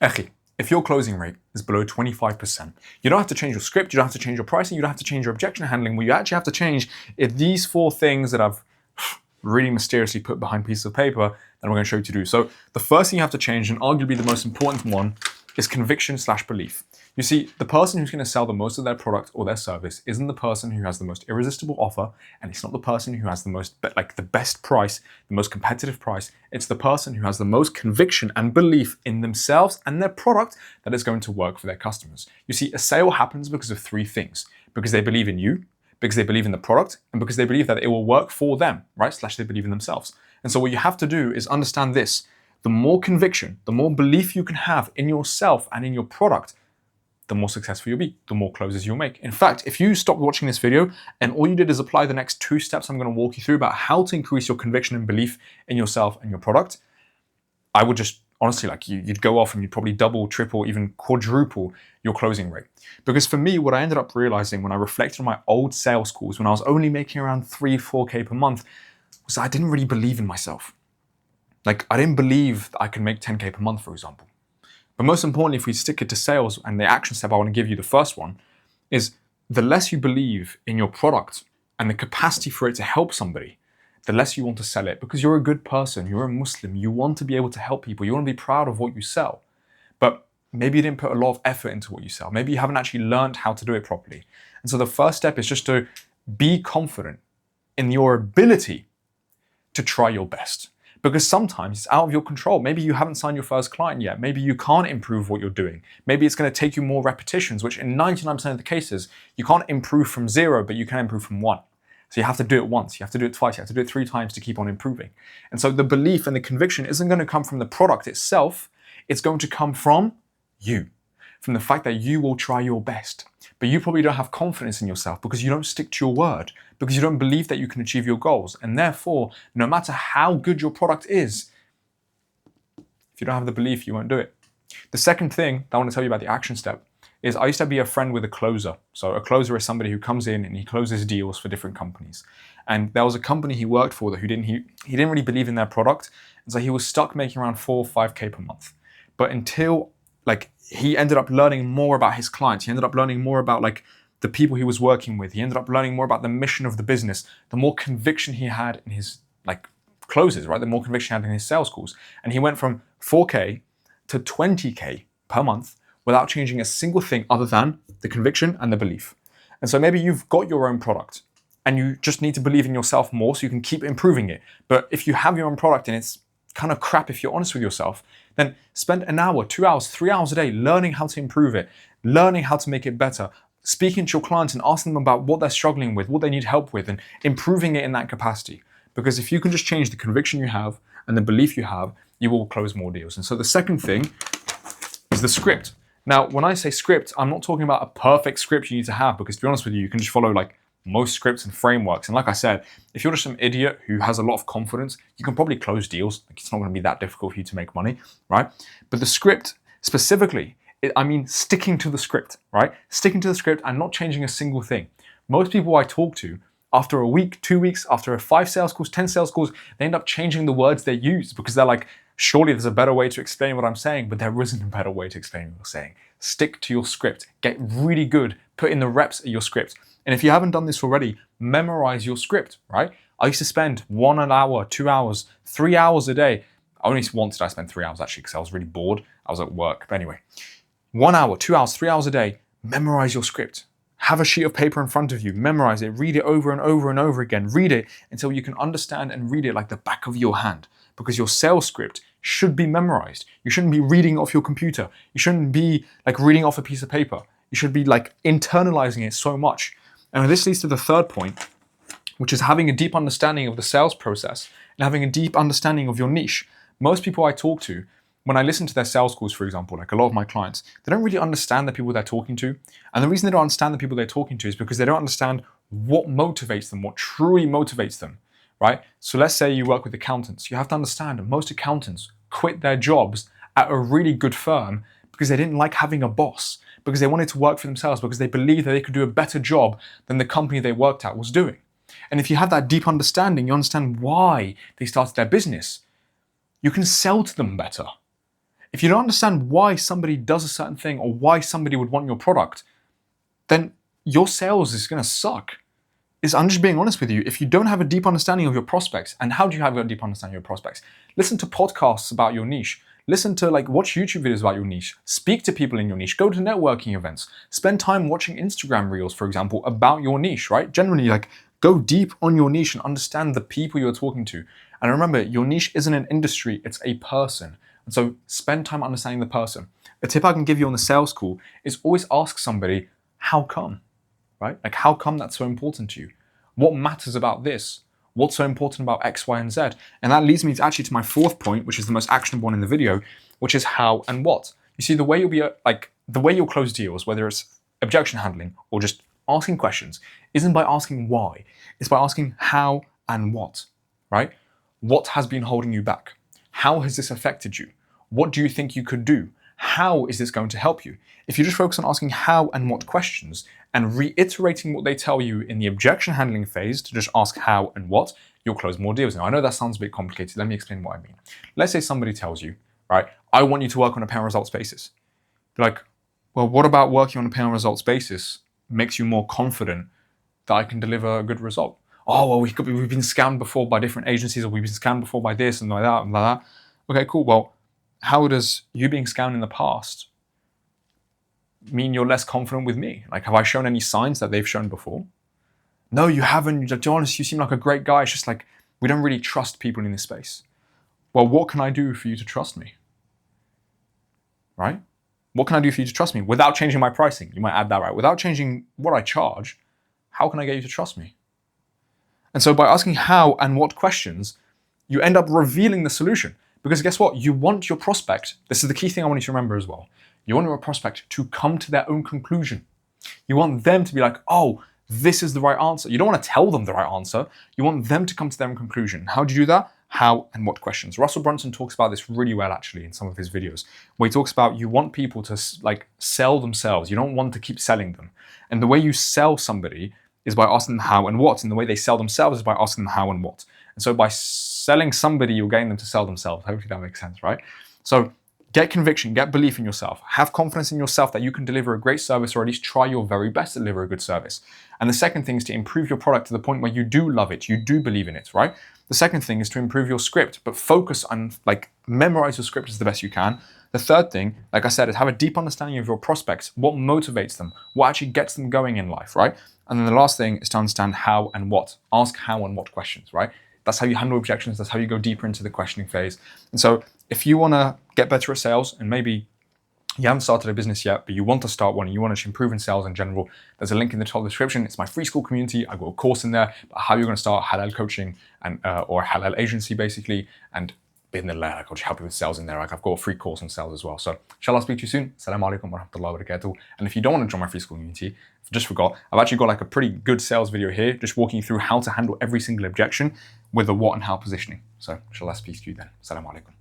Akhi, if your closing rate is below 25%, you don't have to change your script, you don't have to change your pricing, you don't have to change your objection handling. What you actually have to change is these four things that I've really mysteriously put behind pieces of paper that I'm going to show you to do. So the first thing you have to change, and arguably the most important one, is conviction/belief. You see, the person who's going to sell the most of their product or their service isn't the person who has the most irresistible offer, and it's not the person who has the most, the best price, the most competitive price. It's the person who has the most conviction and belief in themselves and their product that is going to work for their customers. You see, a sale happens because of three things: because they believe in you, because they believe in the product, and because they believe that it will work for them, right? Slash they believe in themselves. And so what you have to do is understand this. The more conviction, the more belief you can have in yourself and in your product, the more successful you'll be, the more closes you'll make. In fact, if you stopped watching this video and all you did is apply the next 2 steps I'm going to walk you through about how to increase your conviction and belief in yourself and your product, I would just honestly, you'd go off and you'd probably double, triple, even quadruple your closing rate. Because for me, what I ended up realizing when I reflected on my old sales calls, when I was only making around 3-4K per month, was I didn't really believe in myself. I didn't believe that I could make 10K per month, for example. But most importantly, if we stick it to sales, and the action step I want to give you, the first one, is the less you believe in your product and the capacity for it to help somebody, the less you want to sell it, because you're a good person, you're a Muslim, you want to be able to help people, you want to be proud of what you sell. But maybe you didn't put a lot of effort into what you sell. Maybe you haven't actually learned how to do it properly. And so the first step is just to be confident in your ability to try your best. Because sometimes it's out of your control. Maybe you haven't signed your first client yet. Maybe you can't improve what you're doing. Maybe it's going to take you more repetitions, which in 99% of the cases, you can't improve from 0, but you can improve from 1. So you have to do it once, you have to do it twice, you have to do it 3 times to keep on improving. And so the belief and the conviction isn't going to come from the product itself, it's going to come from you. From the fact that you will try your best. But you probably don't have confidence in yourself because you don't stick to your word, because you don't believe that you can achieve your goals. And therefore, no matter how good your product is, if you don't have the belief, you won't do it. The second thing that I want to tell you about the action step is I used to be a friend with a closer. So a closer is somebody who comes in and he closes deals for different companies. And there was a company he worked for that he didn't really believe in their product. And so he was stuck making around 4 or 5K per month. But until he ended up learning more about his clients. He ended up learning more about the people he was working with. He ended up learning more about the mission of the business. The more conviction he had in his closes, right? The more conviction he had in his sales calls. And he went from 4K to 20K per month without changing a single thing other than the conviction and the belief. And so maybe you've got your own product and you just need to believe in yourself more so you can keep improving it. But if you have your own product and it's kind of crap if you're honest with yourself, then spend an hour, 2 hours, 3 hours a day learning how to improve it, learning how to make it better, speaking to your clients and asking them about what they're struggling with, what they need help with, and improving it in that capacity. Because if you can just change the conviction you have and the belief you have, you will close more deals. And so the second thing is the script. Now, when I say script, I'm not talking about a perfect script you need to have, because to be honest with you, you can just follow most scripts and frameworks. And like I said, if you're just some idiot who has a lot of confidence, you can probably close deals. It's not going to be that difficult for you to make money, right? But the script specifically, I mean sticking to the script, right? Sticking to the script and not changing a single thing. Most people I talk to, after a week, 2 weeks, after 5 sales calls, 10 sales calls, they end up changing the words they use because they're like, surely there's a better way to explain what I'm saying, but there isn't a better way to explain what you're saying. Stick to your script. Get really good. Put in the reps of your script. And if you haven't done this already, memorize your script, right? I used to spend 1 hour, 2 hours, 3 hours a day. Only once did I spend 3 hours actually because I was really bored. I was at work. But anyway, 1 hour, 2 hours, 3 hours a day, memorize your script. Have a sheet of paper in front of you, memorize it, read it over and over and over again. Read it until you can understand and read it like the back of your hand. Because your sales script should be memorized. You shouldn't be reading off your computer. You shouldn't be reading off a piece of paper. You should be internalizing it so much. And this leads to the third point, which is having a deep understanding of the sales process and having a deep understanding of your niche. Most people I talk to, when I listen to their sales calls, for example, a lot of my clients, they don't really understand the people they're talking to. And the reason they don't understand the people they're talking to is because they don't understand what motivates them, what truly motivates them, right? So let's say you work with accountants. You have to understand that most accountants quit their jobs at a really good firm because they didn't like having a boss, because they wanted to work for themselves, because they believed that they could do a better job than the company they worked at was doing. And if you have that deep understanding, you understand why they started their business, you can sell to them better. If you don't understand why somebody does a certain thing or why somebody would want your product, then your sales is going to suck. I'm just being honest with you. If you don't have a deep understanding of your prospects, and how do you have a deep understanding of your prospects? Listen to podcasts about your niche. Listen to watch YouTube videos about your niche. Speak to people in your niche. Go to networking events. Spend time watching Instagram reels, for example, about your niche, right? Generally, go deep on your niche and understand the people you're talking to. And remember, your niche isn't an industry, it's a person. And so spend time understanding the person. A tip I can give you on the sales call is always ask somebody, how come? Right? How come that's so important to you? What matters about this? What's so important about X, Y, and Z? And that leads me to my fourth point, which is the most actionable one in the video, which is how and what. You see, the way you'll close deals, whether it's objection handling or just asking questions, isn't by asking why. It's by asking how and what, right? What has been holding you back? How has this affected you? What do you think you could do? How is this going to help you? If you just focus on asking how and what questions and reiterating what they tell you in the objection handling phase to just ask how and what, you'll close more deals. Now, I know that sounds a bit complicated. Let me explain what I mean. Let's say somebody tells you, right, I want you to work on a pay and results basis. You're like, well, what about working on a pay and results basis makes you more confident that I can deliver a good result? Oh, well, we've been scammed before by different agencies, or we've been scammed before by this and like that and like that. Okay, cool. Well, how does you being scammed in the past mean you're less confident with me? Have I shown any signs that they've shown before? No, you haven't. To be honest, you seem like a great guy. It's just we don't really trust people in this space. Well, what can I do for you to trust me? Right? What can I do for you to trust me? Without changing my pricing, you might add that, right? Without changing what I charge, how can I get you to trust me? And so by asking how and what questions, you end up revealing the solution. Because guess what? You want your prospect, this is the key thing I want you to remember as well. You want your prospect to come to their own conclusion. You want them to be like, oh, this is the right answer. You don't want to tell them the right answer. You want them to come to their own conclusion. How do you do that? How and what questions? Russell Brunson talks about this really well, actually, in some of his videos, where he talks about you want people to sell themselves. You don't want to keep selling them. And the way you sell somebody is by asking them how and what. And the way they sell themselves is by asking them how and what. And so by selling somebody, you're getting them to sell themselves. Hopefully that makes sense, right? So get conviction, get belief in yourself, have confidence in yourself that you can deliver a great service, or at least try your very best to deliver a good service. And the second thing is to improve your product to the point where you do love it, you do believe in it, right? The second thing is to improve your script, but focus on memorize your script as the best you can. The third thing, like I said, is have a deep understanding of your prospects, what motivates them, what actually gets them going in life, right? And then the last thing is to understand how and what. Ask how and what questions, right? That's how you handle objections. That's how you go deeper into the questioning phase. And so if you want to get better at sales, and maybe you haven't started a business yet, but you want to start one and you want to improve in sales in general, there's a link in the top description. It's my free school community. I've got a course in there about how you're going to start halal coaching and or halal agency, basically. And in there, I could help you with sales in there. I've got a free course on sales as well. So shall I speak to you soon? Assalamu alaikum wa rahmatullahi wa barakatuh. And if you don't want to join my free school community, I just forgot, I've actually got a pretty good sales video here, just walking you through how to handle every single objection with the what and how positioning. So shall I speak to you then? Assalamu alaikum.